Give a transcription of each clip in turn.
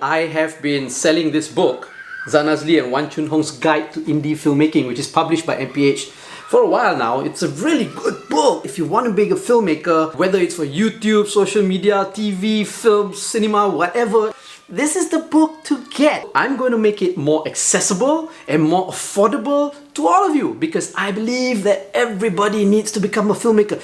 I have been selling this book, Zanazli and Wan Chun Hong's Guide to Indie Filmmaking, which is published by MPH. For a while now. It's a really good book if you want to be a filmmaker, whether it's for YouTube, social media, TV, film, cinema, whatever. This is the book to get. I'm going to make it more accessible and more affordable to all of you because I believe that everybody needs to become a filmmaker.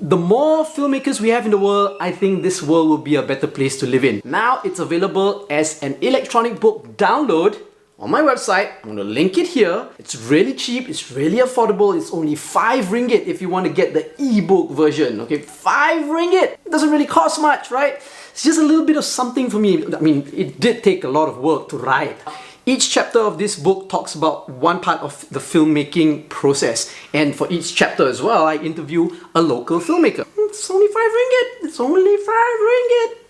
The more filmmakers we have in the world, I think this world will be a better place to live in. Now it's available as an electronic book download on my website. I'm going to link it here. It's really cheap, it's really affordable. It's only 5 ringgit if you want to get the ebook version. Okay, 5 ringgit. It doesn't really cost much, right? It's just a little bit of something for me. I mean, it did take a lot of work to write. Each chapter of this book talks about one part of the filmmaking process. And for each chapter as well, I interview a local filmmaker. It's only 5 ringgit. It's only 5 ringgit.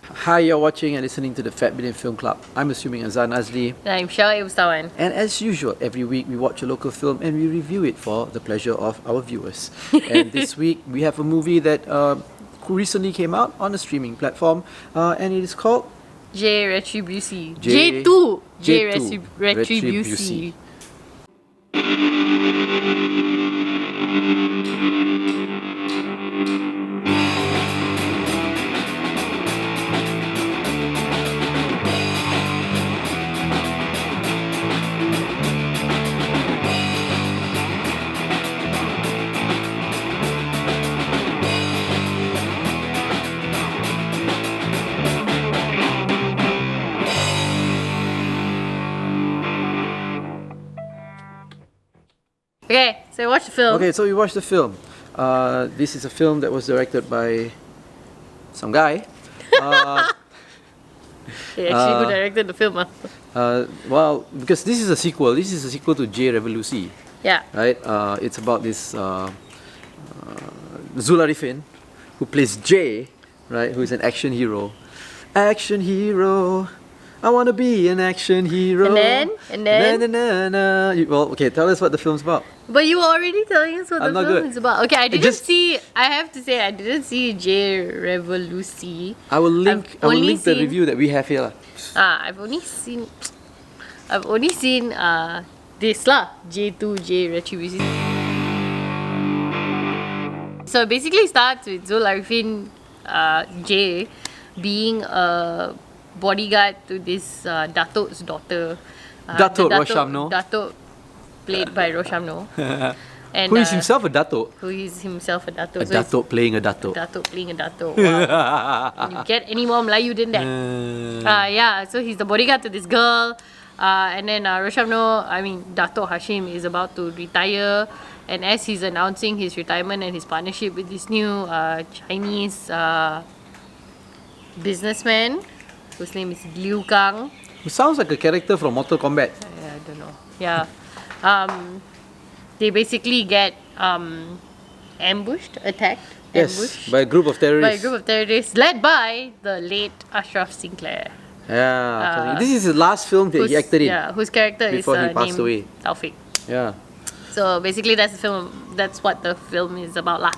Hi, you're watching and listening to the Fat Bidin Film Club. I'm assuming Azan Azli. And I'm Syah Ustawan. And as usual, every week we watch a local film and we review it for the pleasure of our viewers. And this week we have a movie that recently came out on a streaming platform and it is called J Retribusi. J2 Retribusi. Okay, so watch the film. Okay, so we watched the film. This is a film that was directed by some guy. He actually who directed the film. Well, because this is a sequel. This is a sequel to J Revolusi. Yeah. Right? It's about this Zularifin, who plays J, right? Who is an action hero. Action hero. I want to be an action hero. And then? Well, okay, tell us what the film's about. But you were already telling us what I'm the not film good. is about. Okay, I have to say, I didn't see J Revolusi. I will link the review that we have here. I've only seen this lah, J2 J Retribusi. So it basically starts with Zularifin J being a bodyguard to this Dato's daughter. Dato Hashim, no? Dato, played by Roshamno. And who is himself a Dato? Who is himself a Dato. A Dato playing a Dato. Dato playing a Dato. Wow. Can you get any more Melayu than that? Yeah, so he's the bodyguard to this girl. And then Dato Hashim is about to retire. And as he's announcing his retirement and his partnership with this new Chinese businessman, whose name is Liu Kang. Who sounds like a character from Mortal Kombat. I don't know. Yeah. They basically get attacked. Yes, by a group of terrorists. Led by the late Ashraf Sinclair. Yeah. This is his last film that he acted in. Yeah, whose character before is he passed away. Taufik. Yeah. So basically that's what the film is about lah.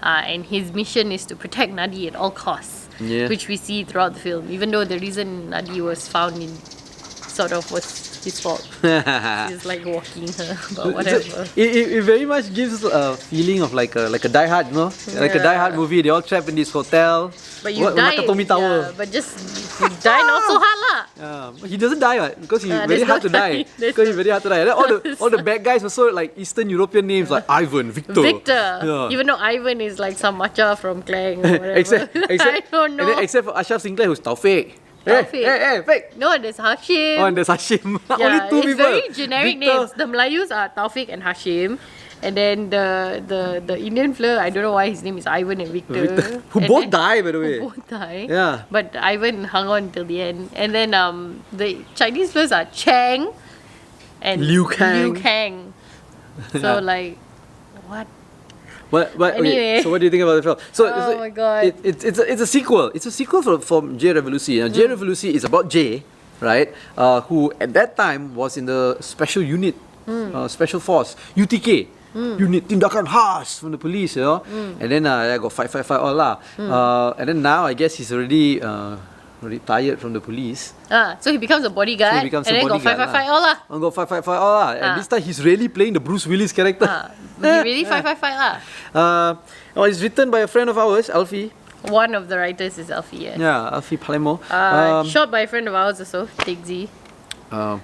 And his mission is to protect Nadi at all costs. Yeah. Which we see throughout the film, even though the reason Nadi was found in sort of was his fault. He's like walking her, but whatever. It very much gives a feeling of like a Die Hard, you know? Like a Die Hard movie. They all trapped in this hotel. But you die. Nakatomi Tower. Yeah, but just you die not so hard lah. Yeah, he doesn't die, right? Because he's very hard to die. Because he's very hard to die. All the bad guys also like Eastern European names like Ivan, Victor. Yeah. Even though Ivan is like some matcha from Klang or whatever. except I don't know. And then except for Ashraf Sinclair, who's Taufik. Hey, fake. No, there's Hashim. Oh, and there's Hashim. Yeah, Only 2 people. It's very generic names. The Melayus are Taufik and Hashim. And then the Indian flair, I don't know why his name is Ivan and Victor. Who both die, by the way. Who both die. Yeah. But Ivan hung on till the end. And then the Chinese flairs are Chang and Liu Kang. So like, what? But anyway. okay, so what do you think about the film? So my god. It's a sequel. It's a sequel from J Revolusi. Now, J Revolusi is about J, right? Who at that time was in the special unit, special force, UTK. Unit Tindakan Khas from the police, you know. And then I got fight all lah. And then now I guess he's already retired from the police. So he becomes a bodyguard. So he becomes and a then bodyguard go fight all lah. And go fight all lah. And this time he's really playing the Bruce Willis character. He really fight lah. It's written by a friend of ours, Alfie. One of the writers is Alfie. Yeah, Alfie Palermo. Shot by a friend of ours also, Take Z. Your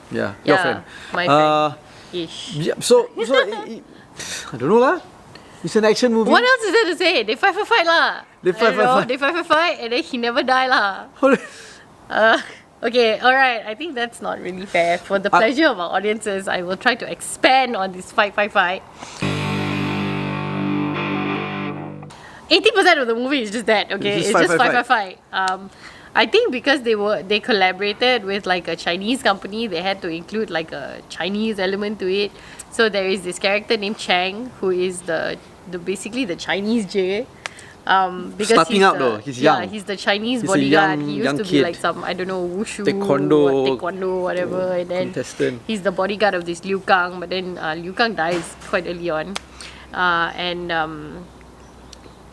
friend. My friend. Ish. Yeah, so I don't know lah. It's an action movie. What else is there to say? They fight lah. They fight. They fight, and then he never die lah. Okay, alright. I think that's not really fair. For the pleasure of our audiences, I will try to expand on this fight. 80% of the movie is just that, okay? It's just fight. I think because they collaborated with like a Chinese company, they had to include like a Chinese element to it. So there is this character named Chang, who is the basically the Chinese J. Because starting out though, he's young. Yeah, he's the Chinese He's bodyguard. a He young used to be kid. like some, I don't know, wushu, Taekwondo, whatever. And then contestant. he's the bodyguard of this Liu Kang, but then Liu Kang dies quite early on.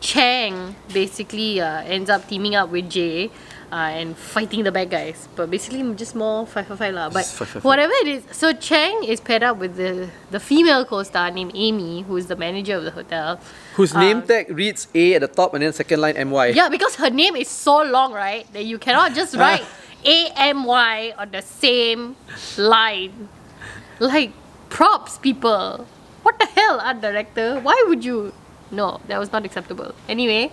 Chang basically ends up teaming up with Jay and fighting the bad guys. But basically just more fight lah. But whatever it is, so Chang is paired up with the female co-star named Amy, who is the manager of the hotel. Whose name tag reads A at the top and then second line MY. Yeah, because her name is so long, right? That you cannot just write AMY on the same line. Like, props, people. What the hell, art director? Why would you... No, that was not acceptable. Anyway,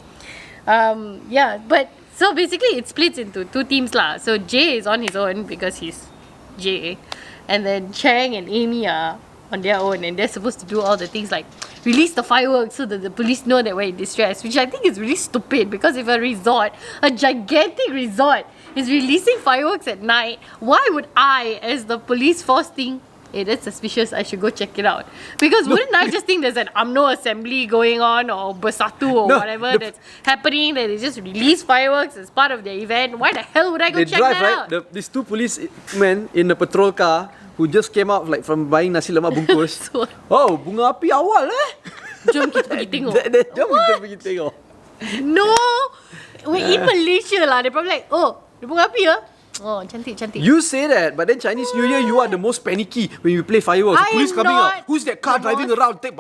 but so basically it splits into two teams lah. So Jay is on his own because he's Jay, and then Chang and Amy are on their own, and they're supposed to do all the things like release the fireworks so that the police know that we're in distress, which I think is really stupid, because if a gigantic resort is releasing fireworks at night, why would I, as the police force, think, hey, that's suspicious, I should go check it out? Because wouldn't I just think there's an UMNO assembly going on, or Bersatu or whatever that's happening, that they just release fireworks as part of their event? Why the hell would I go check that out? These two policemen in the patrol car who just came out like from buying nasi lemak bungkus. Oh, bunga api awal Jom kita pergi tengok. Jom kita pergi tengok. No! In Malaysia lah, they're probably like, oh, the bunga api oh, cantik. You say that, but then Chinese New Year, you are the most panicky when you play fireworks. The police coming out. Who's that car driving around? Take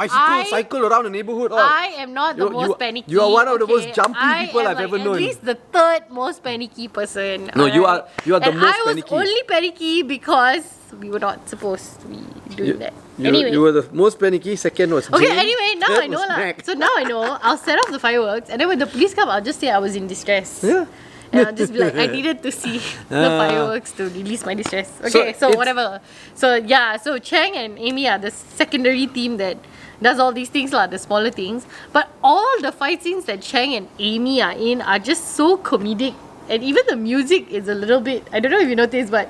cycle around the neighborhood. I am not the most panicky. You are one of the most jumpy people I've ever known. At least the third most panicky person. No, you are the and most I was panicky. only panicky because we were not supposed to be doing that. Anyway. You were the most panicky. Second was okay, Jane. anyway, now I know lah. So now I know. I'll set off the fireworks, and then when the police come, I'll just say I was in distress. Yeah. And I'll just be like, I needed to see the fireworks to release my distress. Okay, so whatever. So yeah, so Chang and Amy are the secondary team that does all these things lah, the smaller things. But all the fight scenes that Chang and Amy are in are just so comedic. And even the music is a little bit, I don't know if you noticed, but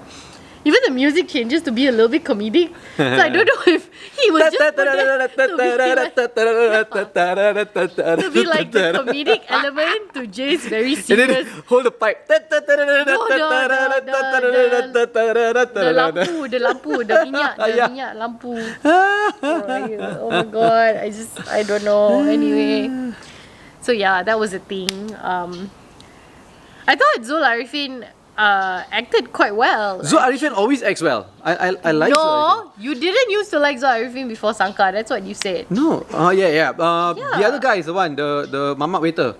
even the music changes to be a little bit comedic. So I don't know if he was just put there to be like the comedic element to Jay's very serious. And then hold the pipe. The minyak lampu. Oh my god, I don't know. Anyway, so yeah, that was a thing. I thought Zul Arifin acted quite well. Zul Arifin always acts well. I like Zul Arifin. No, you didn't used to like Zul Arifin before Sangkar. That's what you said. No. Yeah. The other guy is the one, the mamak waiter.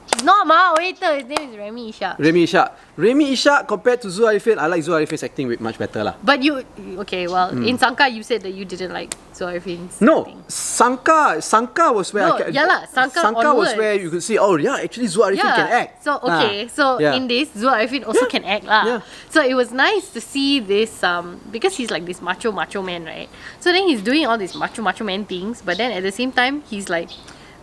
He's not Ma waiter. His name is Remy Ishak. Remy Ishak compared to Zul Arifin, I like Zul Arifin's acting much better lah. But you, okay, well, in Sangkar you said that you didn't like Zul Arifin's acting. Sangkar was where Sangkar was where you could see, oh yeah, actually Zul Arifin can act. So in this, Zul Arifin also can act lah. Yeah. So it was nice to see this, because he's like this macho man, right? So then he's doing all these macho man things, but then at the same time he's like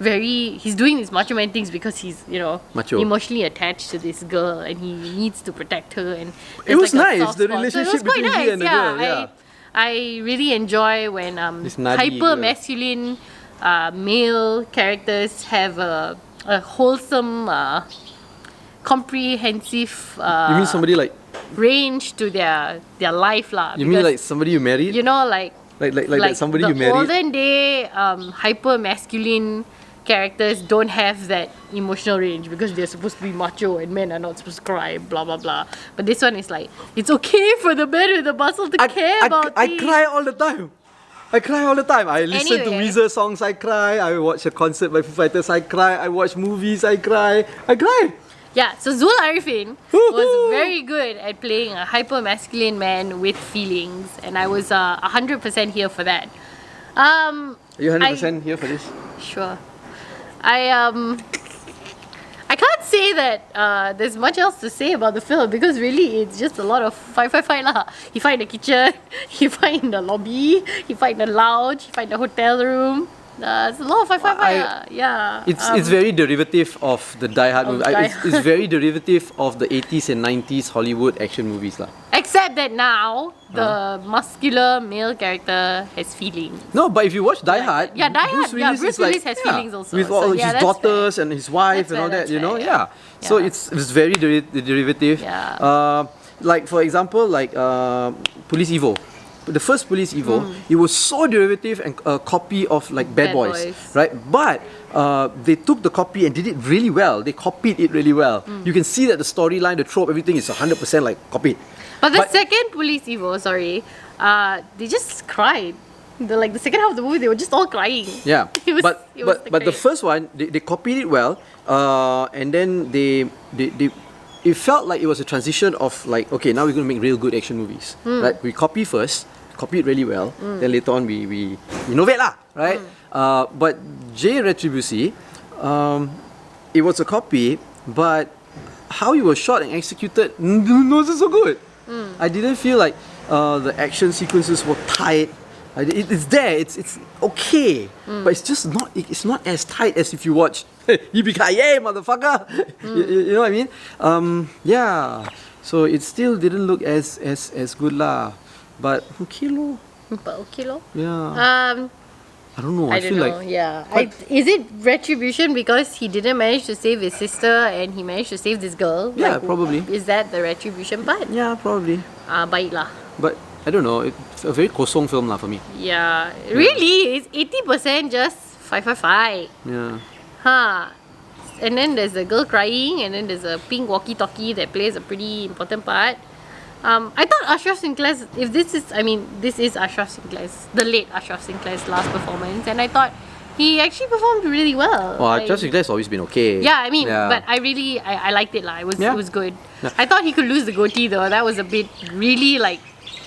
he's doing these macho man things because he's, macho, emotionally attached to this girl and he needs to protect her, and it was like nice, the relationship between he and the girl. I really enjoy when Nadi, hyper masculine male characters have a wholesome, comprehensive you mean somebody like range to their life lah. You mean like somebody you married? Like somebody you married? The olden day hyper masculine characters don't have that emotional range because they're supposed to be macho and men are not supposed to cry, blah blah blah. But this one is like, it's okay for the man with the muscle to care about I things. cry all the time. I cry all the time. I listen to Anyway. Weezer songs, I cry. I watch a concert by Foo Fighters, I cry. I watch movies, I cry. I cry. Yeah, so Zul Arifin was very good at playing a hyper masculine man with feelings, and I was 100% here for that. Are you 100% here for this? Sure. I can't say that there's much else to say about the film because really it's just a lot of fight lah. He fight in the kitchen, he fight in the lobby, he fight in the lounge, he fight in the hotel room. It's a lot of fight lah. Yeah. It's very derivative of the Die Hard movie. Die It's very derivative of the 80s and 90s Hollywood action movies lah. Except that now the muscular male character has feelings. No, but if you watch Die Hard, Yeah, Die Hard. Bruce Bruce Willis has feelings also. with So, all yeah, his that's daughters fair. and his wife That's and all fair, that, you know, that's yeah. fair, So yeah. it's very derivative. Yeah. Like for example, like Police Evo. The first Police Evo, it was so derivative and a copy of like Bad Boys, right? But they took the copy and did it really well. They copied it really well. You can see that the storyline, the trope, everything is 100% like copied. But the second Police Evo, they just cried. The second half of the movie, they were just all crying. Yeah, It was but the great. first one, they copied it well, and then they it felt like it was a transition of like, okay, now we're going to make real good action movies, right? We copy it really well, then later on we innovate lah, right? But J Retribusi, it was a copy, but how it was shot and executed, no, it's so good. I didn't feel like the action sequences were tight. It's there, it's okay, but it's just not. It's not as tight as if you watch Yippee-ki-yay, motherfucker. You know what I mean? Yeah. So it still didn't look as good lah. But okay lor. But okay lor. Yeah. I don't know. I don't feel know. like Yeah. Is it retribution because he didn't manage to save his sister and he managed to save this girl? Yeah, probably. Is that the retribution part? yeah, probably. Baiklah. But I don't know. It's a very kosong film lah for me. Yeah. Really? It's 80% just fight. Yeah. Huh. And then there's a girl crying, and then there's a pink walkie-talkie that plays a pretty important part. I thought Ashraf Sinclair's, this is Ashraf Sinclair's, the late Ashraf Sinclair's last performance, and I thought he actually performed really well. Well, Josh Sinclair's always been okay. Yeah, but I liked it lah. It was good. Yeah. I thought he could lose the goatee though. That was a bit really like,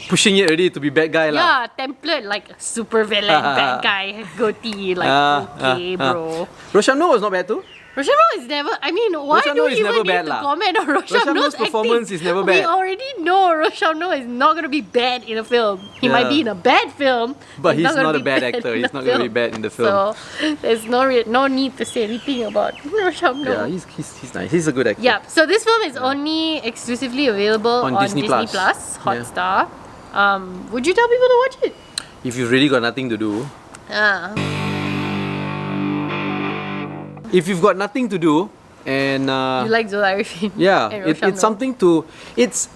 pushing it already to be bad guy lah. yeah, template like super villain bad guy goatee like okay bro. Roshamno was not bad too. Roshamno is never. Why Roshamno do we is even never need bad to lah. comment on Roshamno's performance is never We bad. already know Roshamno is not going to be bad in a film. He might be in a bad film, But he's gonna not a be bad actor. in He's the not going to be film. bad in the film. So there's no need to say anything about Roshamno. Yeah, he's nice. He's a good actor. Yeah, so this film is only exclusively available on Disney Plus, Hotstar. Would you tell people to watch it? If you've really got nothing to do. If you've got nothing to do and You like Zul Arifin? yeah, and it's Roshamno. something to it's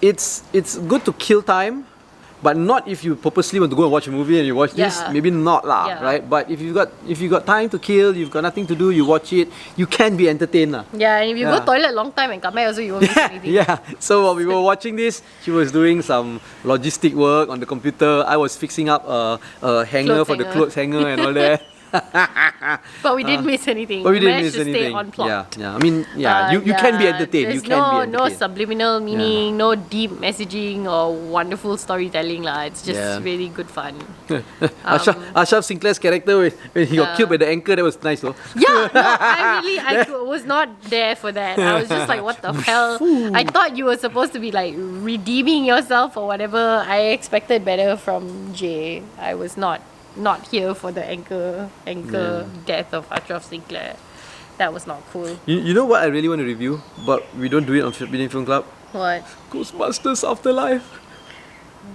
good to kill time, but not if you purposely want to go and watch a movie and you watch this. Yeah. Maybe not lah, Yeah. right? But if you got time to kill, you've got nothing to do, you watch it. You can be entertained lah. Yeah, and if you go Yeah. toilet long time and come back also, you won't miss anything. Yeah. So while we were watching this, she was doing some logistic work on the computer. I was fixing up a hanger Clothes for the hanger. clothes hanger and all that. But we didn't miss anything. But we didn't managed miss to anything. stay on plot. Yeah. I mean, you can be entertained. You There's can be no entertained. subliminal meaning, no deep messaging or wonderful storytelling lah. It's just Yeah. really good fun. Ashraf Sinclair's character when he got killed by the anchor, that was nice though. Yeah, no, I was not there for that. I was just like, what the hell? I thought you were supposed to be like redeeming yourself or whatever. I expected better from Jay. I was not here for the anchor death of Ashraf Sinclair. That was not cool. You know what I really want to review, but we don't do it on Bidin Film Club? What? Ghostbusters Afterlife.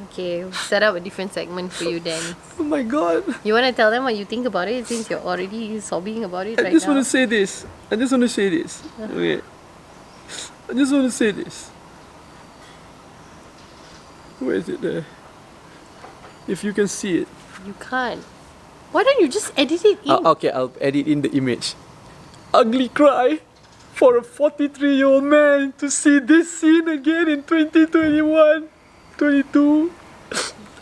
Okay, we'll set up a different segment for you then. Oh my god. You want to tell them what you think about it since you're already sobbing about it I right just now? want to say this. Okay. I just want to say this. Where is it there? If you can see it. You can't. Why don't you just edit it in? Okay, I'll edit in the image. ugly cry for a 43-year-old man to see this scene again in 2021, 22.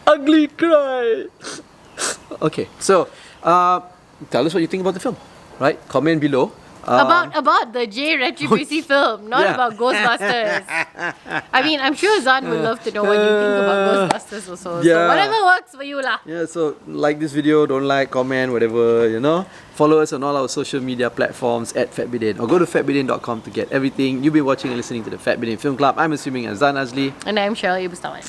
Ugly cry. Okay, so tell us what you think about the film, right? Comment below. About the J Retribusi film, not Yeah. about Ghostbusters. I mean, I'm sure Zan would love to know what you think about Ghostbusters also. So Yeah. whatever works for you lah. Yeah, so like this video, don't like, comment, whatever, you know. Follow us on all our social media platforms at Bidin, or go to fatbidin.com to get everything. You've been watching and listening to the Fat Bidin Film Club. I'm assuming I'm Zan Azli. And I'm Cheryl Ibustawan.